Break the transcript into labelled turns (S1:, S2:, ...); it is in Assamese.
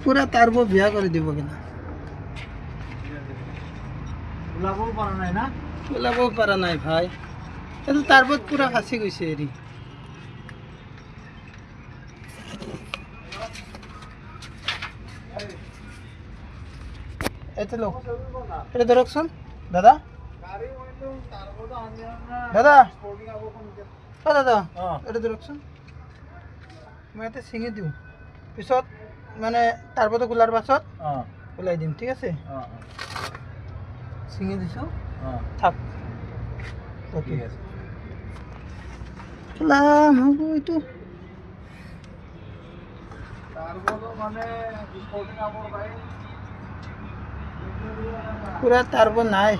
S1: পুরা টার্বো বিয়া করে দিব কিনা ওলাবও পারা নাই ভাই কিন্তু টার্বোত পুরা ফাঁসি গৈছে এরি এটা লোক এটা ধরকছন দাদা দাদা ও দাদা এটা ধরকছন মই এটা ছিঙি দিওঁ পিছত মানে টাৰ্বোটো খোলাৰ পাছত ওলাই দিম ঠিক আছে ছিঙি দিছোঁ থাক ঠিক আছে লাম হ'ব এইটো পুৰা টাৰ্বো নাই